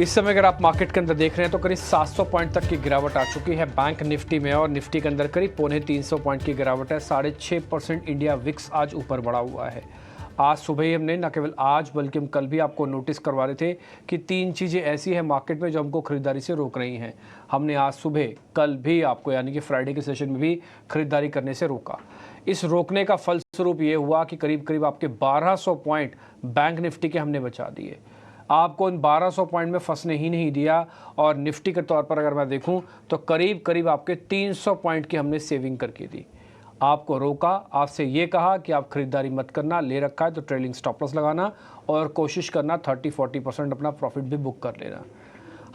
इस समय अगर आप मार्केट के अंदर देख रहे हैं तो करीब 700 पॉइंट तक की गिरावट आ चुकी है बैंक निफ्टी में और निफ्टी के अंदर करीब 350 पॉइंट की गिरावट है। 6.5% इंडिया विक्स आज ऊपर बढ़ा हुआ है। आज सुबह ही हमने न केवल आज बल्कि हम कल भी आपको नोटिस करवा रहे थे कि 3 चीज़ें ऐसी हैं मार्केट में जो हमको खरीदारी से रोक रही हैं। हमने आज सुबह कल भी आपको यानी कि फ्राइडे के सेशन में भी खरीदारी करने से रोका। इस रोकने का फलस्वरूप ये हुआ कि करीब करीब आपके 1200 पॉइंट बैंक निफ्टी के हमने बचा दिए। आपको इन 1200 पॉइंट में फंसने ही नहीं दिया और निफ्टी के तौर पर अगर मैं देखूं तो करीब करीब आपके 300 पॉइंट की हमने सेविंग करके दी। आपको रोका, आपसे ये कहा कि आप खरीदारी मत करना, ले रखा है तो ट्रेलिंग स्टॉप लॉस लगाना और कोशिश करना 30-40% अपना प्रॉफिट भी बुक कर लेना।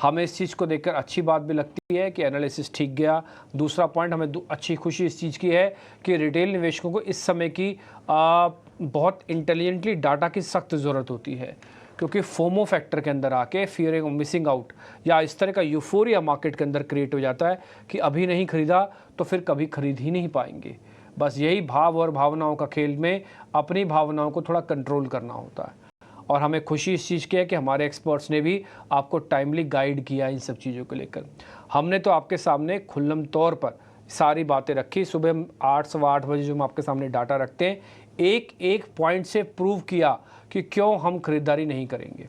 हमें इस चीज़ को देखकर अच्छी बात भी लगती है कि एनालिसिस ठीक गया। दूसरा पॉइंट हमें अच्छी खुशी इस चीज़ की है कि रिटेल निवेशकों को इस समय की बहुत इंटेलिजेंटली डाटा की सख्त ज़रूरत होती है, क्योंकि फोमो फैक्टर के अंदर आके फियर ऑफ मिसिंग आउट या इस तरह का यूफोरिया मार्केट के अंदर क्रिएट हो जाता है कि अभी नहीं खरीदा तो फिर कभी खरीद ही नहीं पाएंगे। बस यही भाव और भावनाओं का खेल में अपनी भावनाओं को थोड़ा कंट्रोल करना होता है और हमें खुशी इस चीज़ की है कि हमारे एक्सपर्ट्स ने भी आपको टाइमली गाइड किया इन सब चीज़ों को लेकर। हमने तो आपके सामने खुल्लम तौर पर सारी बातें रखी। सुबह 8 सवा 8 बजे जो हम आपके सामने डाटा रखते हैं, एक एक पॉइंट से प्रूव किया कि क्यों हम खरीदारी नहीं करेंगे।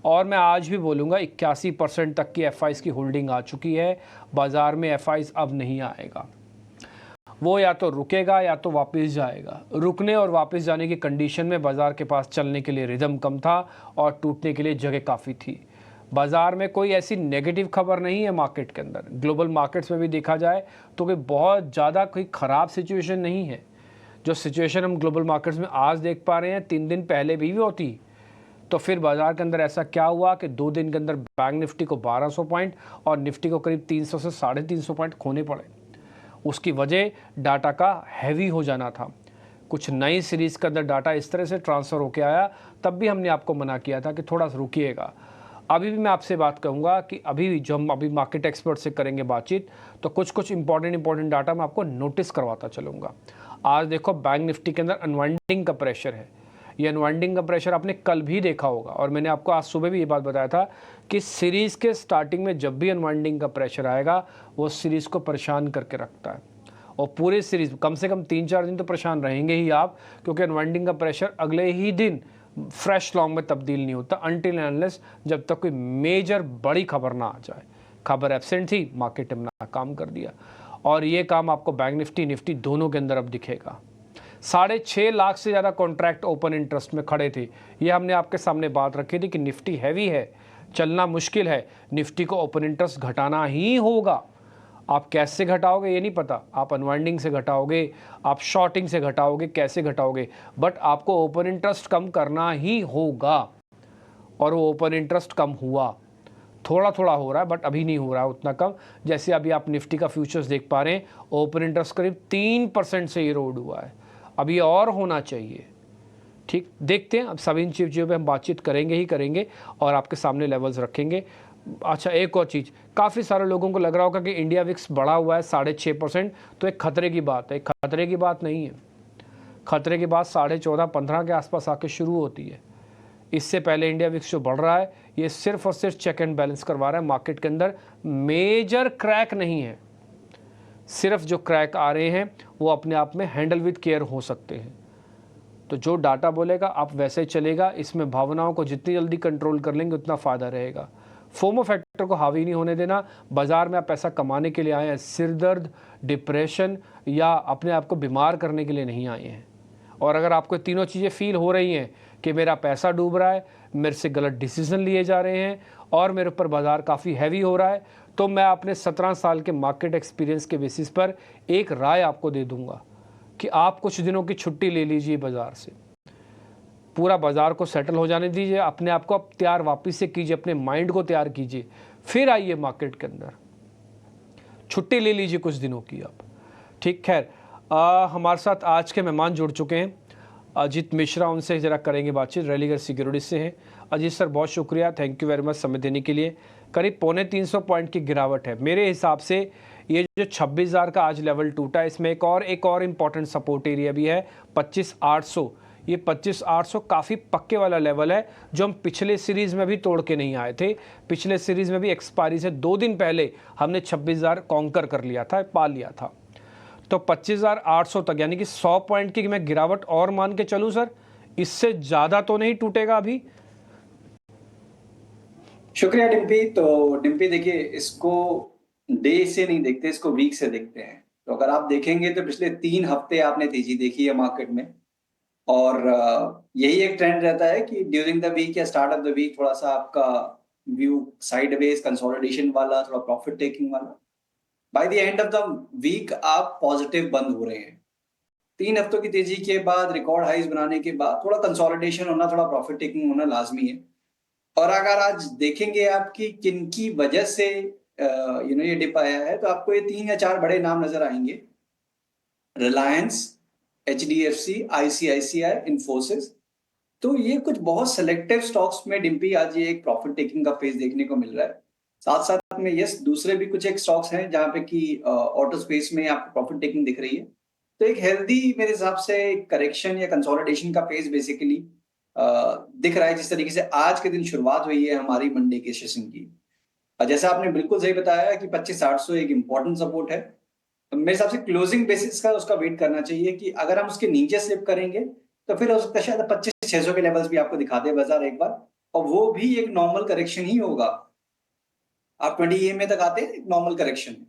और मैं आज भी बोलूँगा 81% तक की एफआईज़ की होल्डिंग आ चुकी है। बाज़ार में एफआईज़ अब नहीं आएगा, वो या तो रुकेगा या तो वापस जाएगा। रुकने और वापस जाने की कंडीशन में बाज़ार के पास चलने के लिए रिदम कम था और टूटने के लिए जगह काफ़ी थी। बाज़ार में कोई ऐसी नेगेटिव खबर नहीं है मार्केट के अंदर। ग्लोबल मार्केट्स में भी देखा जाए तो कोई बहुत ज़्यादा कोई ख़राब सिचुएशन नहीं है। जो सिचुएशन हम ग्लोबल मार्केट्स में आज देख पा रहे हैं 3 दिन पहले भी होती। तो फिर बाज़ार के अंदर ऐसा क्या हुआ कि 2 दिन के अंदर बैंक निफ्टी को 1200 पॉइंट और निफ्टी को करीब 300 से 350 पॉइंट खोने पड़े। उसकी वजह डाटा का हैवी हो जाना था। कुछ नई सीरीज़ के अंदर डाटा इस तरह से ट्रांसफ़र होकर आया, तब भी हमने आपको मना किया था कि थोड़ा सा रुकिएगा। अभी भी मैं आपसे बात कहूँगा कि अभी जो हम अभी मार्केट एक्सपर्ट से करेंगे बातचीत, तो कुछ इंपॉर्टेंट डाटा मैं आपको नोटिस करवाता चलूँगा। आज देखो बैंक निफ्टी के अंदर अनवाइंडिंग का प्रेशर है। ये अनवाइंडिंग का प्रेशर आपने कल भी देखा होगा और मैंने आपको आज सुबह भी ये बात बताया था कि सीरीज़ के स्टार्टिंग में जब भी अनवाइंडिंग का प्रेशर आएगा वो सीरीज़ को परेशान करके रखता है और पूरे सीरीज़ कम से कम 3-4 दिन तो परेशान रहेंगे ही आप, क्योंकि अनवाइंडिंग का प्रेशर अगले ही दिन फ्रेश लॉन्ग में तब्दील नहीं होता अनटिल एंड अनलेस जब तक कोई मेजर बड़ी खबर ना आ जाए। खबर एब्सेंट थी, मार्केट ने अपना काम कर दिया और ये काम आपको बैंक निफ्टी दोनों के अंदर अब दिखेगा। 6.5 लाख से ज़्यादा कॉन्ट्रैक्ट ओपन इंटरेस्ट में खड़े थे। ये हमने आपके सामने बात रखी थी कि निफ्टी हैवी है, चलना मुश्किल है, निफ्टी को ओपन इंटरेस्ट घटाना ही होगा। आप कैसे घटाओगे ये नहीं पता, आप अनवाइंडिंग से घटाओगे, आप शॉर्टिंग से घटाओगे, कैसे घटाओगे, बट आपको ओपन इंटरेस्ट कम करना ही होगा। और वो ओपन इंटरेस्ट कम हुआ, थोड़ा थोड़ा हो रहा है बट अभी नहीं हो रहा है उतना कम। जैसे अभी आप निफ्टी का फ्यूचर्स देख पा रहे हैं, ओपन इंटरेस्ट करीब 3% से इरोड हुआ है। अब ये और होना चाहिए। ठीक, देखते हैं। अब सभी इन चीज़ों पे हम बातचीत करेंगे ही करेंगे और आपके सामने लेवल्स रखेंगे। अच्छा, एक और चीज़, काफ़ी सारे लोगों को लग रहा होगा कि इंडिया विक्स बढ़ा हुआ है 6.5%, तो एक खतरे की बात है। खतरे की बात नहीं है। खतरे की बात 14.5-15 के आसपास आके शुरू होती है। इससे पहले इंडिया विक्स जो बढ़ रहा है ये सिर्फ और सिर्फ चेक एंड बैलेंस करवा रहा है। मार्केट के अंदर मेजर क्रैक नहीं है। सिर्फ जो क्रैक आ रहे हैं वो अपने आप में हैंडल विद केयर हो सकते हैं। तो जो डाटा बोलेगा आप वैसे चलेगा। इसमें भावनाओं को जितनी जल्दी कंट्रोल कर लेंगे उतना फ़ायदा रहेगा। फोमो फैक्टर को हावी नहीं होने देना। बाज़ार में आप पैसा कमाने के लिए आए हैं, सिरदर्द, डिप्रेशन या अपने आप को बीमार करने के लिए नहीं आए हैं। और अगर आपको तीनों चीज़ें फील हो रही हैं कि मेरा पैसा डूब रहा है, मेरे से गलत डिसीजन लिए जा रहे हैं और मेरे ऊपर बाज़ार काफ़ी हैवी हो रहा है, तो मैं अपने 17 साल के मार्केट एक्सपीरियंस के बेसिस पर एक राय आपको दे दूंगा कि आप कुछ दिनों की छुट्टी ले लीजिए बाज़ार से। पूरा बाज़ार को सेटल हो जाने दीजिए, अपने आप को आप तैयार वापस से कीजिए, अपने माइंड को तैयार कीजिए, फिर आइए मार्केट के अंदर। छुट्टी ले लीजिए कुछ दिनों की आप। ठीक, खैर हमारे साथ आज के मेहमान जुड़ चुके हैं। अजीत मिश्रा, उनसे ज़रा करेंगे बातचीत, रेलिगर सिक्योरिटीज से हैं। अजीत सर, बहुत शुक्रिया, थैंक यू वेरी मच समय देने के लिए। करीब 350 पॉइंट की गिरावट है। मेरे हिसाब से ये जो 26,000 का आज लेवल टूटा है, इसमें एक और इम्पॉर्टेंट सपोर्ट एरिया भी है 25,800। ये 25,800 काफ़ी पक्के वाला लेवल है जो हम पिछले सीरीज़ में भी तोड़ के नहीं आए थे। पिछले सीरीज़ में भी एक्सपायरी से 2 दिन पहले हमने 26,000 कॉन्कर कर लिया था, पा लिया था। तो 25,800 तक यानी कि 100 पॉइंट की मैं गिरावट और मान के चलूँ सर, इससे ज़्यादा तो नहीं टूटेगा अभी? शुक्रिया डिम्पी। तो डिम्पी देखिए, इसको डे से नहीं देखते, इसको वीक से देखते हैं। तो अगर आप देखेंगे तो पिछले 3 हफ्ते आपने तेजी देखी है मार्केट में, और यही एक ट्रेंड रहता है कि ड्यूरिंग द वीक या स्टार्ट ऑफ द वीक थोड़ा सा आपका व्यू साइडवेज कंसोलिडेशन वाला, थोड़ा प्रॉफिट टेकिंग वाला। By the end of the week आप पॉजिटिव बंद हो रहे हैं। 3 हफ्तों की तेजी के बाद, रिकॉर्ड हाइज बनाने के बाद थोड़ा कंसोलिडेशन होना, थोड़ा प्रॉफिट टेकिंग होना लाजमी है। और अगर आज देखेंगे आपकी किनकी वजह से ये डिप आया है, तो आपको ये 3 या 4 बड़े नाम नजर आएंगे। Reliance, HDFC, ICICI, Infosys. तो ये कुछ बहुत सेलेक्टिव स्टॉक्स में डिम्पी आज ये एक प्रॉफिट टेकिंग का फेज देखने को मिल रहा है। साथ साथ में यस, दूसरे भी कुछ एक स्टॉक्स हैं जहां पे कि ऑटो स्पेस में आपको प्रॉफिट टेकिंग दिख रही है। तो एक हेल्दी मेरे हिसाब से करेक्शन या कंसोलिडेशन का फेज बेसिकली दिख रहा है, जिस तरीके से आज के दिन शुरुआत हुई है हमारी मंडे के सेशन की। जैसा आपने बिल्कुल सही बताया कि 25,800 एक इंपॉर्टेंट सपोर्ट है। तो मेरे हिसाब से क्लोजिंग बेसिस का उसका वेट करना चाहिए कि अगर हम उसके नीचे स्लिप करेंगे तो फिर हो सकता है शायद 25,600 के लेवल्स भी आपको दिखा दे बाजार एक बार, और वो भी एक नॉर्मल करेक्शन ही होगा। आप 20 EMA तक आते हैं नॉर्मल करेक्शन में।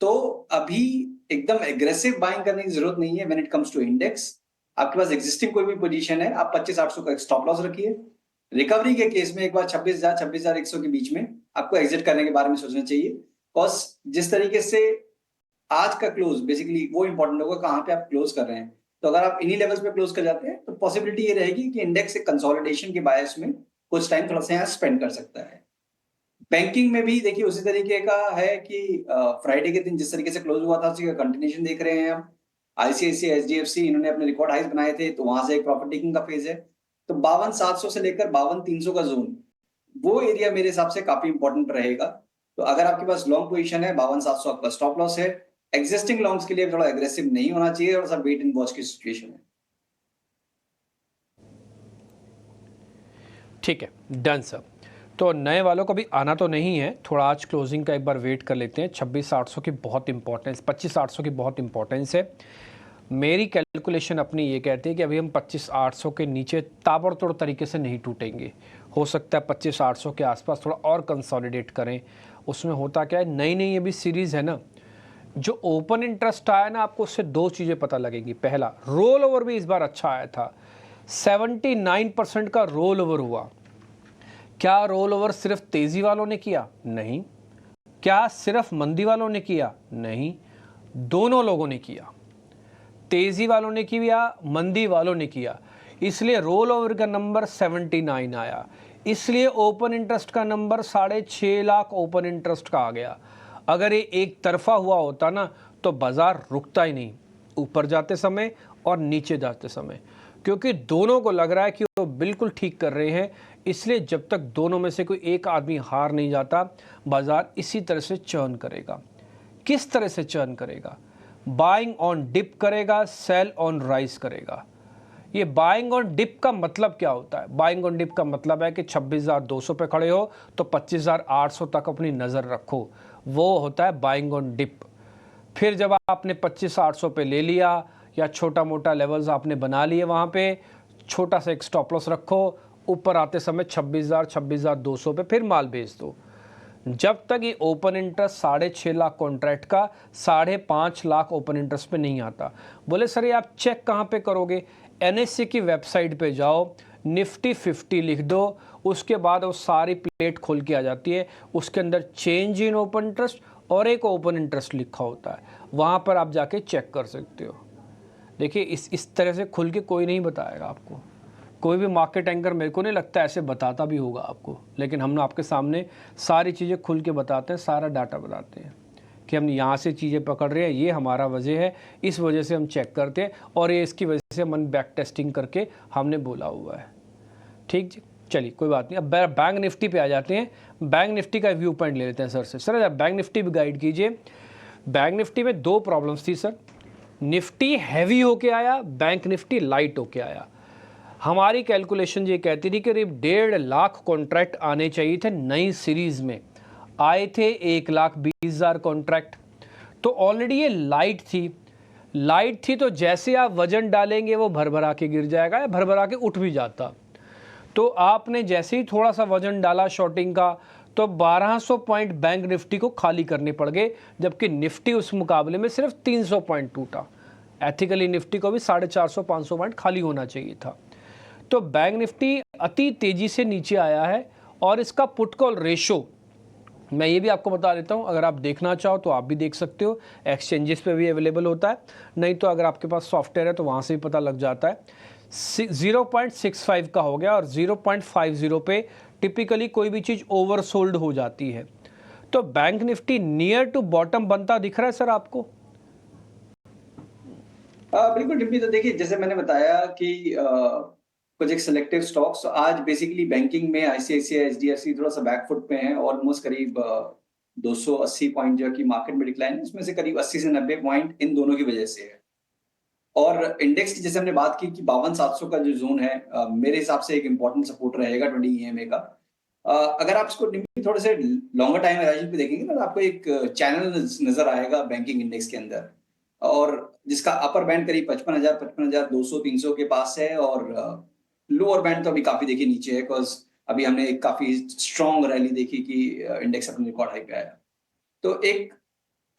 तो अभी एकदम एग्रेसिव बाइंग करने की जरूरत नहीं है when it comes to index. आपके पास एग्जिस्टिंग कोई भी पोजीशन है, आप 25,800 का स्टॉप लॉस रखिए। रिकवरी के केस में एक बार 26,000 26,100 के बीच में आपको एग्जिट करने के बारे में सोचना चाहिए। बिकॉज जिस तरीके से आज का क्लोज बेसिकली वो इंपॉर्टेंट होगा कहां पे आप क्लोज कर रहे हैं। तो अगर आप इन्हीं लेवल्स पे क्लोज कर जाते हैं तो पॉसिबिलिटी ये रहेगी कि इंडेक्स एक कंसोलिडेशन के बायस में कुछ टाइम थोड़ा सा यहाँ स्पेंड कर सकता है। बैंकिंग में भी देखिए उसी तरीके का है कि फ्राइडे के दिन जिस तरीके से क्लोज हुआ था उसी का कंटिन्यूशन देख रहे हैं हम। ICICI, HDFC इन्होंने अपने रिकॉर्ड हाइज बनाए थे, तो वहां से एक प्रॉफिट टेकिंग का फेज है। तो 52,700 से लेकर 52,300 का जोन, वो एरिया मेरे हिसाब से काफी इंपॉर्टेंट रहेगा। तो अगर आपके पास लॉन्ग पोजीशन है, 52,700 आपका स्टॉप लॉस है। एग्जिस्टिंग लॉन्ग्स के लिए थोड़ा एग्रेसिव नहीं होना चाहिए, थोड़ा सा वेट एंड वॉच की सिचुएशन है। ठीक है, डन सर। तो नए वालों को भी आना तो नहीं है, थोड़ा आज क्लोजिंग का एक बार वेट कर लेते हैं। 26,800 की बहुत इंपॉर्टेंस, 25,800 की बहुत इंपॉर्टेंस है। मेरी कैलकुलेशन अपनी ये कहती है कि अभी हम 25,800 के नीचे ताबड़तोड़ तरीके से नहीं टूटेंगे। हो सकता है 25,800 के आसपास थोड़ा और कंसोलिडेट करें। उसमें होता क्या है, नई नई ये भी सीरीज़ है ना, जो ओपन इंटरेस्ट आया ना, आपको उससे 2 चीज़ें पता लगेंगी। पहला, रोल ओवर भी इस बार अच्छा आया था, 79% का रोल ओवर हुआ। क्या रोल ओवर सिर्फ तेजी वालों ने किया? नहीं। क्या सिर्फ मंदी वालों ने किया? नहीं, दोनों लोगों ने किया। तेजी वालों ने किया, मंदी वालों ने किया। इसलिए रोल ओवर का नंबर 79 आया। इसलिए ओपन इंटरेस्ट का नंबर 6.5 लाख ओपन इंटरेस्ट का आ गया। अगर ये एक तरफा हुआ होता ना तो बाजार रुकता ही नहीं, ऊपर जाते समय और नीचे जाते समय, क्योंकि दोनों को लग रहा है कि वो बिल्कुल ठीक कर रहे हैं। इसलिए जब तक दोनों में से कोई एक आदमी हार नहीं जाता, बाजार इसी तरह से चर्न करेगा। किस तरह से चर्न करेगा? बाइंग ऑन डिप करेगा, सेल ऑन राइज करेगा। ये बाइंग ऑन डिप का मतलब क्या होता है? बाइंग ऑन डिप का मतलब है कि 26,200 पे खड़े हो तो 25,800 तक अपनी नज़र रखो, वो होता है बाइंग ऑन डिप। फिर जब आपने 25,800 पे ले लिया या छोटा मोटा लेवल्स आपने बना लिए, वहाँ पे छोटा सा एक स्टॉप लॉस रखो, ऊपर आते समय 26,000 26,200 पे फिर माल बेच दो। जब तक ये ओपन इंटरेस्ट 6.5 लाख कॉन्ट्रैक्ट का 5.5 लाख ओपन इंटरेस्ट पे नहीं आता। बोले सर ये आप चेक कहाँ पे करोगे? NSE की वेबसाइट पे जाओ, निफ्टी 50 लिख दो, उसके बाद वो सारी प्लेट खोल के आ जाती है। उसके अंदर चेंज इन ओपन इंटरेस्ट और एक ओपन इंटरेस्ट लिखा होता है, वहाँ पर आप जाके चेक कर सकते हो। देखिए इस तरह से खुल के कोई नहीं बताएगा आपको, कोई भी मार्केट एंकर मेरे को नहीं लगता ऐसे बताता भी होगा आपको, लेकिन हम आपके सामने सारी चीज़ें खुल के बताते हैं, सारा डाटा बताते हैं कि हम यहाँ से चीज़ें पकड़ रहे हैं, ये हमारा वजह है, इस वजह से हम चेक करते हैं और ये इसकी वजह से हम बैक टेस्टिंग करके हमने बोला हुआ है। ठीक जी, चलिए कोई बात नहीं। अब बैंक निफ्टी पे आ जाते हैं। बैंक निफ्टी का व्यू पॉइंट ले लेते हैं सर से। सर आप बैंक निफ्टी भी गाइड कीजिए। बैंक निफ्टी में 2 प्रॉब्लम्स थी सर। निफ्टी हैवी होके आया, बैंक निफ्टी लाइट होके आया। हमारी कैलकुलेशन ये कहती थी कि करीब 1.5 लाख कॉन्ट्रैक्ट आने चाहिए थे नई सीरीज में, आए थे 1,20,000 कॉन्ट्रैक्ट। तो ऑलरेडी ये लाइट थी तो जैसे आप वजन डालेंगे वो भरभरा के गिर जाएगा या भरभरा के उठ भी जाता। तो आपने जैसे ही थोड़ा सा वजन डाला शॉर्टिंग का तो 1200 पॉइंट बैंक निफ्टी को खाली करने पड़ गए, जबकि निफ्टी उस मुकाबले में सिर्फ 300 पॉइंट टूटा। एथिकली निफ्टी को भी 450-500 पॉइंट खाली होना चाहिए था। तो बैंक निफ्टी अति तेजी से नीचे आया है और इसका पुट कॉल रेशो मैं ये भी आपको बता देता हूँ, अगर आप देखना चाहो तो आप भी देख सकते हो, एक्सचेंजेस पे भी अवेलेबल होता है, नहीं तो अगर आपके पास सॉफ्टवेयर है तो वहाँ से भी पता लग जाता है। 0.65 का हो गया और 0.50 पे टिपिकली कोई भी चीज़ ओवरसोल्ड हो जाती है। तो bank nifty near to bottom बनता दिख रहा है सर आपको? बिल्कुल डिम्पी, तो देखिए जैसे मैंने बताया कि कुछ एक सिलेक्टिव स्टॉक्स आज बेसिकली बैंकिंग में आईसीआईसीआई एचडीएफसी थोड़ा सा बैकफुट पे हैं, ऑलमोस्ट करीब 280 पॉइंट जो कि मार्केट में डिक्लाइन है, उसमें से करीब 80 से 90 पॉइंट इन दोनों की वजह से है। और इंडेक्स की जैसे हमने बात की कि 52,700 का जो जोन है, मेरे हिसाब से एक इंपॉर्टेंट सपोर्ट रहेगा 20 ईएमए का। अगर आप इसको थोड़े से लॉन्गर टाइम होराइजन पे देखेंगे ना तो आपको एक चैनल नजर आएगा बैंकिंग इंडेक्स के अंदर, और जिसका अपर बैंड करीब 55,000, 55,200, 300 के पास है, और लोअर बैंड तो अभी काफी देखिए नीचे है, बिकॉज अभी हमने एक काफी स्ट्रॉन्ग रैली देखी कि इंडेक्स अपने रिकॉर्ड हाई पे आया। तो एक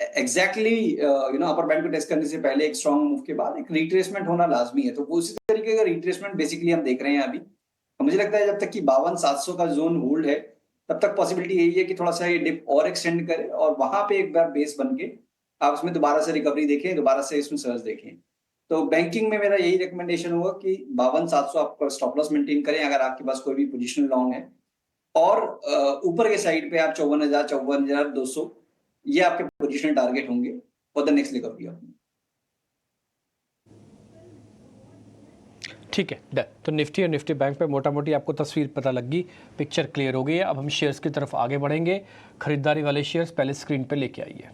एग्जैक्टली अपर बैंड को टेस्ट करने से पहले एक स्ट्रॉन्ग मूव के बाद एक रिट्रेसमेंट होना लाजमी है, तो वो उसी तरीके का रिट्रेसमेंट बेसिकली हम देख रहे हैं अभी। तो मुझे लगता है जब तक कि 52,700 का जोन होल्ड है तब तक पॉसिबिलिटी यही है कि थोड़ा सा ये डिप और एक्सटेंड करे और वहां पे एक बार बेस बन के आप उसमें दोबारा से रिकवरी देखें, दोबारा से इसमें सर्ज देखें। तो बैंकिंग में मेरा यही रिकमेंडेशन होगा कि 52,700 आप स्टॉप लॉस मेंटेन करें अगर आपके पास कोई भी पोजिशन लॉन्ग है, और ऊपर के साइड पे आप 54,000, 54,200 ये आपके पोजिशन टारगेट होंगे फॉर द नेक्स्ट रिकवरी अपनी। ठीक है, डन। तो निफ्टी और निफ्टी बैंक पे मोटा मोटी आपको तस्वीर पता लग गई, पिक्चर क्लियर हो गई है। अब हम शेयर्स की तरफ आगे बढ़ेंगे। खरीदारी वाले शेयर्स पहले स्क्रीन पे लेके आइए।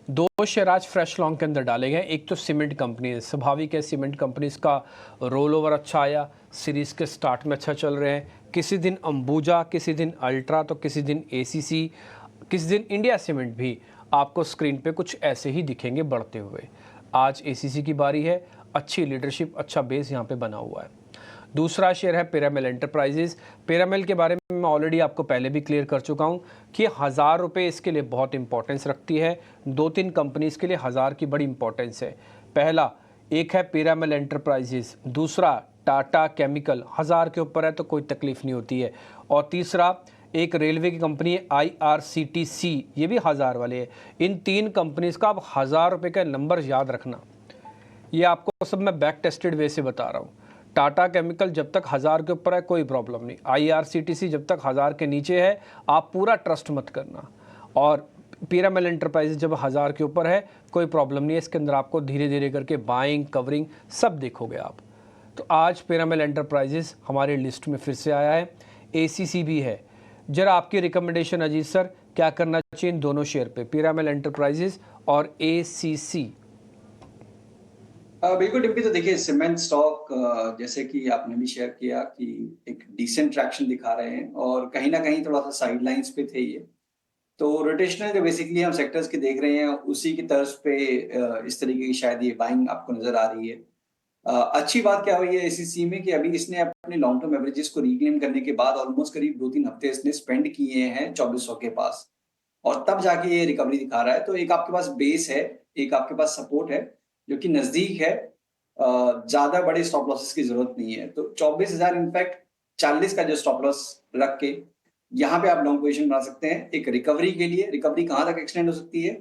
दो शेयर आज फ्रेश लॉन्ग के अंदर डाले गए। एक तो सीमेंट कंपनी है, स्वाभाविक है सीमेंट कंपनीज का रोल ओवर अच्छा आया, सीरीज के स्टार्ट में अच्छा चल रहे हैं। किसी दिन अंबुजा, किसी दिन अल्ट्रा, तो किसी दिन एसीसी, किसी दिन इंडिया सीमेंट भी आपको स्क्रीन पे कुछ ऐसे ही दिखेंगे बढ़ते हुए। आज एसीसी की बारी है, अच्छी लीडरशिप, अच्छा बेस यहाँ पे बना हुआ है। दूसरा शेयर है पिरामिल एंटरप्राइजेज। पिरामिल के बारे में मैं ऑलरेडी आपको पहले भी क्लियर कर चुका हूँ कि 1,000 रुपये इसके लिए बहुत इंपॉर्टेंस रखती है। 2-3 कंपनीज के लिए 1,000 की बड़ी इंपॉर्टेंस है। पहला एक है पिरामिल एंटरप्राइजेज, दूसरा टाटा केमिकल, 1,000 के ऊपर है तो कोई तकलीफ नहीं होती है, और तीसरा एक रेलवे की कंपनी है IRCTC, ये भी 1,000 वाले है। इन 3 कंपनीज का आप 1,000 रुपये का नंबर याद रखना। ये आपको सब मैं बैक टेस्टेड वे से बता रहा हूँ। टाटा केमिकल जब तक 1,000 के ऊपर है कोई प्रॉब्लम नहीं, IRCTC जब तक 1,000 के नीचे है आप पूरा ट्रस्ट मत करना, और पिरामिल एंटरप्राइजेज जब 1,000 के ऊपर है कोई प्रॉब्लम नहीं है। इसके अंदर आपको धीरे धीरे करके बाइंग, कवरिंग सब देखोगे आप। तो आज पिरामिल एंटरप्राइजेज हमारी लिस्ट में फिर से आया है। ACC भी है। जरा आपकी रिकमेंडेशन अजीत सर, क्या करना चाहिए इन दोनों शेयर पे, पिरामिल एंटरप्राइजेज और ACC? बिल्कुल डिम्पी, तो देखिए सीमेंट स्टॉक जैसे कि आपने भी शेयर किया कि एक डिसेंट ट्रैक्शन दिखा रहे हैं और कहीं ना कहीं थोड़ा सा साइडलाइंस पे थे ये। तो रोटेशनल जो बेसिकली हम सेक्टर्स के देख रहे हैं उसी की तर्ज पे इस तरीके की शायद ये बाइंग आपको नजर आ रही है। अच्छी बात क्या हुई है एसीसी में कि अभी इसने अपने लॉन्ग टर्म एवरेजेस को रिक्लेम करने के बाद ऑलमोस्ट करीब 2-3 हफ्ते इसने स्पेंड किए हैं 2400 के पास, और तब जाके ये रिकवरी दिखा रहा है। तो एक आपके पास बेस है, एक आपके पास सपोर्ट है जो कि नजदीक है। ज्यादा बड़े स्टॉप लॉसेस की जरूरत नहीं है, तो 24,000 इनफैक्ट 40 का जो स्टॉप लॉस रख के यहाँ पे आप लॉन्ग पोजीशन बना सकते हैं एक रिकवरी के लिए। रिकवरी कहाँ तक एक्सटेंड हो सकती है?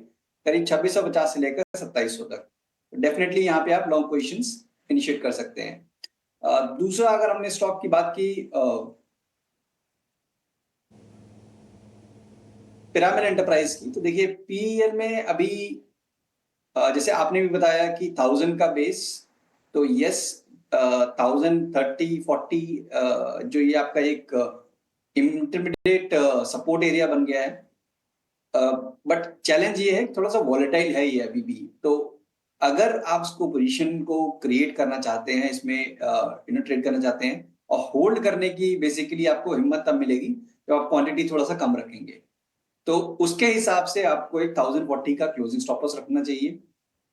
करीब 2650 से लेकर 2700 तक। डेफिनेटली यहाँ पे आप लॉन्ग पोजीशंस इनिशिएट कर सकते हैं। दूसरा अगर हमने स्टॉक की बात की पिरामिड एंटरप्राइज की, तो देखिए पीईएल में अभी जैसे आपने भी बताया कि 1000 का बेस, तो यस 1030, 40 जो ये आपका एक इंटरमीडिएट सपोर्ट एरिया बन गया है। बट चैलेंज ये है कि थोड़ा सा वॉलेटाइल है ये अभी भी। तो अगर आप उसको पोजीशन को क्रिएट करना चाहते हैं, इसमें ट्रेड करना चाहते हैं और होल्ड करने की बेसिकली आपको हिम्मत तब मिलेगी जब आप क्वांटिटी थोड़ा सा कम रखेंगे। तो उसके हिसाब से आपको एक 1040 का क्लोजिंग स्टॉप लॉस रखना चाहिए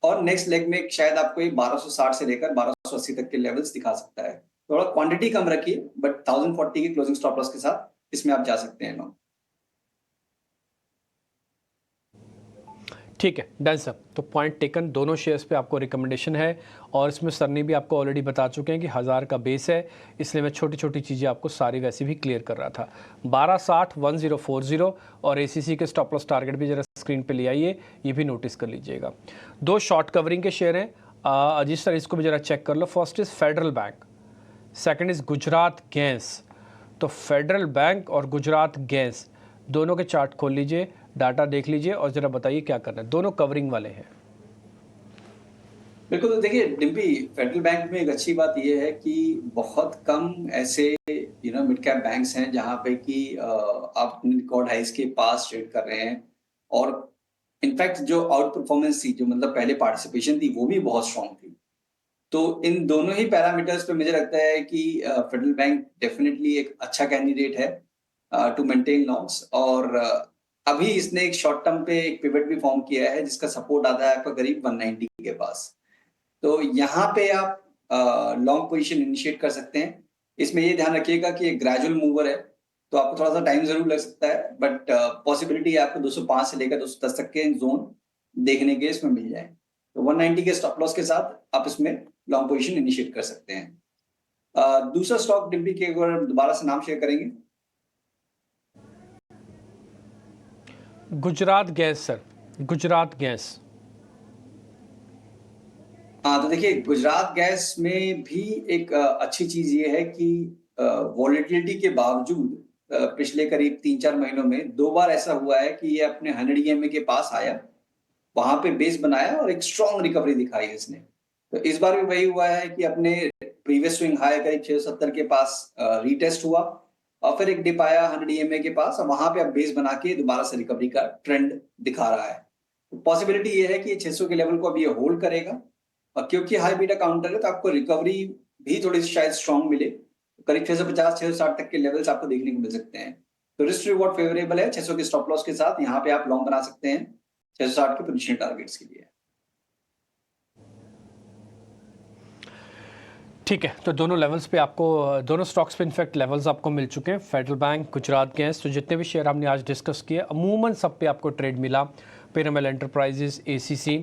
और नेक्स्ट लेग में शायद आपको एक 1260 से लेकर 1280 तक के लेवल्स दिखा सकता है। थोड़ा क्वांटिटी कम रखिए बट 1040 के क्लोजिंग स्टॉप लॉस के साथ इसमें आप जा सकते हैं लॉन्ग। ठीक है, डन सर। तो पॉइंट टेकन, दोनों शेयर्स पे आपको रिकमेंडेशन है और इसमें सर ने भी आपको ऑलरेडी बता चुके हैं कि 1000 का बेस है, इसलिए मैं छोटी छोटी चीज़ें आपको सारी वैसे भी क्लियर कर रहा था। 1260 1040 और एसीसी के स्टॉप लॉस टारगेट भी जरा स्क्रीन पे ले आइए, ये भी नोटिस कर लीजिएगा। दो शॉर्ट कवरिंग के शेयर हैं, अजीत सर इसको भी जरा चेक कर लो। First is Federal Bank, second is Gujarat Gas. तो फेडरल बैंक और गुजरात गैस दोनों के चार्ट खोल लीजिए, डाटा देख लीजिए और जरा बताइए क्या करना है। दोनों कवरिंग वाले हैं। बिल्कुल, तो देखिए डिम्पी, फेडरल बैंक में एक अच्छी बात यह है कि बहुत कम ऐसे मिड कैप बैंक्स हैं जहां पे कि आप रिकॉर्ड हाइस के पास ट्रेड कर रहे हैं और इनफैक्ट जो आउट परफॉर्मेंस थी, जो मतलब पहले पार्टिसिपेशन थी, वो भी बहुत स्ट्रांग थी। तो इन दोनों ही पैरामीटर्स पे मुझे लगता है कि फेडरल बैंक डेफिनेटली एक अच्छा कैंडिडेट है टू मेंटेन लॉन्ग्स। और अभी इसने एक शॉर्ट टर्म पे एक पिवट भी फॉर्म किया है जिसका सपोर्ट आता है आपका करीब 190 के पास। तो यहाँ पे आप लॉन्ग पोजीशन इनिशिएट कर सकते हैं। इसमें ये ध्यान रखिएगा कि एक ग्रेजुअल मूवर है, तो आपको थोड़ा सा टाइम जरूर लग सकता है बट पॉसिबिलिटी है आपको 205 से लेकर 210 तक के जोन देखने के इसमें मिल जाए। तो 190 के स्टॉप लॉस के साथ आप इसमें लॉन्ग पोजीशन इनिशिएट कर सकते हैं। दूसरा स्टॉक डिम्पी के अगर दोबारा से नाम शेयर करेंगे। Gujarat gas sir, Gujarat gas. हाँ, तो देखिए गुजरात गैस में भी एक अच्छी चीज ये है कि वॉलेटिलिटी के बावजूद पिछले करीब 3-4 महीनों में 2 बार ऐसा हुआ है कि ये अपने 100 ईएमए के पास आया, वहां पे बेस बनाया और एक स्ट्रॉन्ग रिकवरी दिखाई है इसने। तो इस बार भी वही हुआ है कि अपने प्रीवियस स्विंग हाई करीब 670 के पास रीटेस्ट हुआ और फिर एक डिप आया 100 ईएमए के पास और वहां पे अब बेस बना के दोबारा से रिकवरी का ट्रेंड दिखा रहा है। तो पॉसिबिलिटी ये है कि ये 600 के लेवल को अब ये होल्ड करेगा और क्योंकि हाई बीटा काउंटर है तो आपको रिकवरी भी थोड़ी सी शायद स्ट्रॉन्ग मिले, करीब 650 660 तक के लेवल्स आपको देखने को मिल सकते हैं। तो रिस्क रिवॉर्ड फेवरेबल है। 600 के स्टॉप लॉस के साथ यहाँ पे आप लॉन्ग बना सकते हैं 660 के पोजीशन टारगेट्स के लिए। ठीक है, तो दोनों लेवल्स पे आपको, दोनों स्टॉक्स पे इनफैक्ट लेवल्स आपको मिल चुके हैं, फेडरल बैंक, गुजरात गैस। तो जितने भी शेयर हमने आज डिस्कस किए अमूमन सब पे आपको ट्रेड मिला। Piramal enterprises, ACC.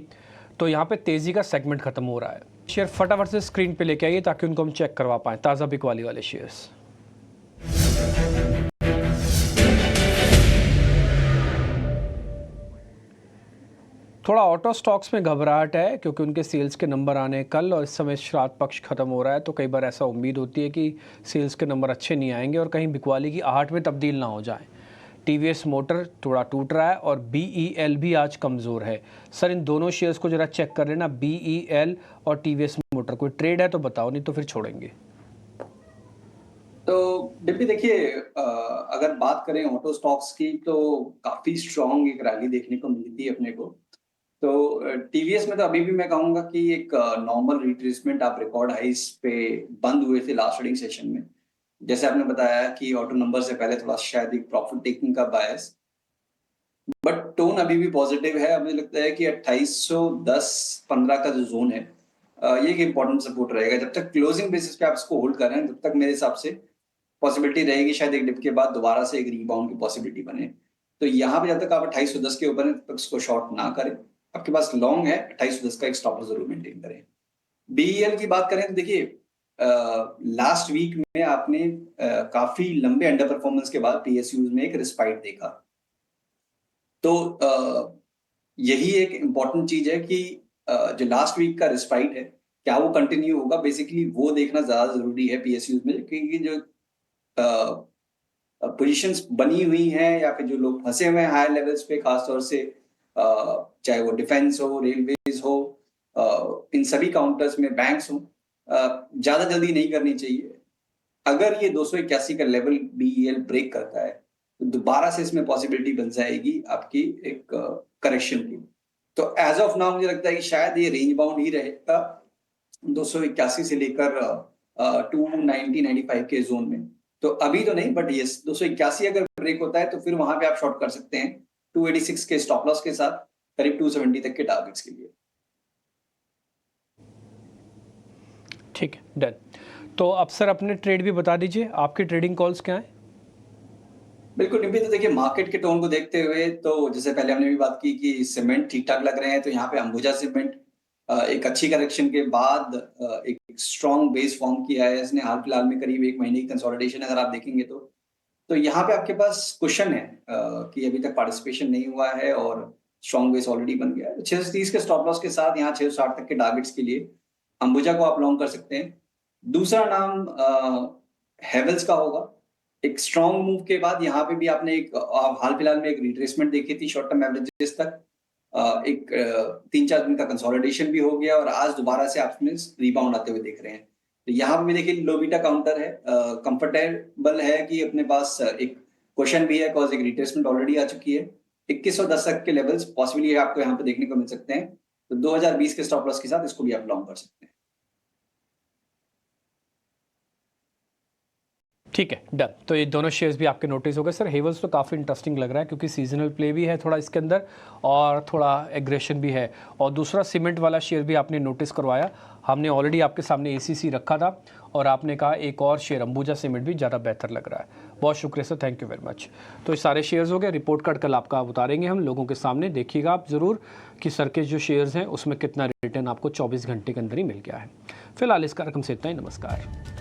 तो यहाँ पे तेज़ी का सेगमेंट खत्म हो रहा है। शेयर फटाफट से स्क्रीन पे लेके आइए ताकि उनको हम चेक करवा पाएँ, ताज़ा बिकवाली वाले शेयर्स। थोड़ा ऑटो स्टॉक्स में घबराहट है क्योंकि उनके सेल्स के नंबर आने कल और इस समय श्राद्ध पक्ष खत्म हो रहा है, तो कई बार ऐसा उम्मीद होती है कि सेल्स के नंबर अच्छे नहीं आएंगे और कहीं बिकवाली की आहट में तब्दील ना हो जाए। टीवीएस मोटर थोड़ा टूट रहा है और बीईएल भी आज कमज़ोर है। सर इन दोनों शेयर्स को जरा चेक कर लेना, बीईएल और टीवीएस मोटर। कोई ट्रेड है तो बताओ, नहीं तो फिर छोड़ेंगे। तो डिम्पी देखिए, अगर बात करें ऑटो स्टॉक्स की तो काफी स्ट्रॉन्ग एक रैली देखने को मिलती है अपने को। तो टीवीएस में तो अभी भी मैं कहूंगा कि एक नॉर्मल रिट्रेसमेंट, आप रिकॉर्ड हाइस पे बंद हुए थे लास्ट ट्रेडिंग सेशन में। जैसे आपने बताया कि ऑटो नंबर से पहले थोड़ा शायद एक प्रॉफिट टेकिंग का बायस, बट टोन अभी भी पॉजिटिव है। मुझे लगता है कि 2810-15 का जो जोन है, ये एक इंपॉर्टेंट सपोर्ट रहेगा। जब तक क्लोजिंग बेसिस पे आप इसको होल्ड कर रहे हैं तब तक मेरे हिसाब से पॉसिबिलिटी रहेगी शायद एक डिप के बाद दोबारा से एक रीबाउंड की पॉसिबिलिटी बने। तो यहाँ पे जब तक आप 2810 के ऊपर हैं तब तक इसको शॉर्ट ना करें। आपके पास लॉन्ग है, 2810 का एक स्टॉप जरूर मेंटेन करें। बीईएल की बात करें तो देखिए, लास्ट वीक में आपने काफी लंबे अंडर परफॉर्मेंस के बाद पीएसयूज में एक रिस्पाइट देखा। तो यही एक इम्पॉर्टेंट चीज है कि जो लास्ट वीक का रिस्पाइट है क्या वो कंटिन्यू होगा, बेसिकली वो देखना ज्यादा जरूरी है पीएसयूज में। क्योंकि जो पोजीशंस बनी हुई हैं या फिर जो लोग फंसे हुए हैं हायर लेवल्स पे, खासतौर से चाहे वो डिफेंस हो, रेलवेज हो, इन सभी काउंटर्स में बैंक्स हो, ज्यादा जल्दी नहीं करनी चाहिए। अगर ये 281 का लेवल बीईएल ब्रेक करता है दोबारा से इसमें पॉसिबिलिटी बन जाएगी आपकी एक करेक्शन की। तो एज ऑफ नाउ मुझे लगता है कि शायद ये रेंज बाउंड ही रहेगा 281 से लेकर 290-95 के जोन में। तो अभी तो नहीं, बट यस 281 अगर ब्रेक होता है तो फिर वहां पे आप शॉर्ट कर सकते हैं 286 के स्टॉप लॉस के साथ, करीब 270 तक के टारगेट्स के लिए। ठीक है, डन। तो अब सर अपने ट्रेड भी बता दीजिए, आपके ट्रेडिंग कॉल्स क्या हैं? बिल्कुल निम्बी, तो देखिए मार्केट के टोन को देखते हुए तो जैसे पहले हमने भी बात की कि सीमेंट ठीक ठाक लग रहे हैं, तो यहाँ पे अंबुजा सीमेंट एक अच्छी करेक्शन के बाद एक स्ट्रॉन्ग बेस फॉर्म किया है इसने हाल फिलहाल में, करीब 1 महीने की कंसोलिडेशन अगर आप देखेंगे तो यहाँ पे आपके पास क्वेश्चन है कि अभी तक पार्टिसिपेशन नहीं हुआ है और स्ट्रॉन्ग बेस ऑलरेडी बन गया है। तो 630 के स्टॉप लॉस के साथ यहाँ 660 तक के टारगेट्स के लिए अंबुजा को आप लॉन्ग कर सकते हैं। दूसरा नाम हेवल्स का होगा। एक स्ट्रॉन्ग मूव के बाद यहाँ पे भी आपने एक हाल फिलहाल में एक रिट्रेसमेंट देखी थी शॉर्ट टर्म एवरेजेस तक, एक 3-4 दिन का कंसोलिडेशन भी हो गया और आज दोबारा से आप रिबाउंड आते हुए देख रहे हैं। तो यहाँ पे भी देखिए लो बीटा काउंटर है, कंफर्टेबल है कि अपने पास एक क्वेश्चन भी है, कॉज एक रिट्रेसमेंट ऑलरेडी आ चुकी है। 2110 तक के लेवल्स पॉसिबली आपको यहाँ पे देखने को मिल सकते हैं। तो 2020 के स्टॉप लॉस के साथ इसको भी आप लॉन्ग कर सकते हैं। ठीक है, डन। तो ये दोनों शेयर्स भी आपके नोटिस हो गए सर। हेवल्स तो काफ़ी इंटरेस्टिंग लग रहा है क्योंकि सीजनल प्ले भी है थोड़ा इसके अंदर और थोड़ा एग्रेशन भी है। और दूसरा सीमेंट वाला शेयर भी आपने नोटिस करवाया, हमने ऑलरेडी आपके सामने ACC रखा था और आपने कहा एक और शेयर अंबुजा सीमेंट भी ज़्यादा बेहतर लग रहा है। बहुत शुक्रिया sir, thank you very much. तो ये सारे शेयर्स हो गए। रिपोर्ट कार्ड कल आपका उतारेंगे हम लोगों के सामने, देखिएगा आप ज़रूर कि सर के जो शेयर्स हैं उसमें कितना रिटर्न आपको 24 घंटे के अंदर ही मिल गया है। फिलहाल इस कार्यक्रम से इतना ही, नमस्कार।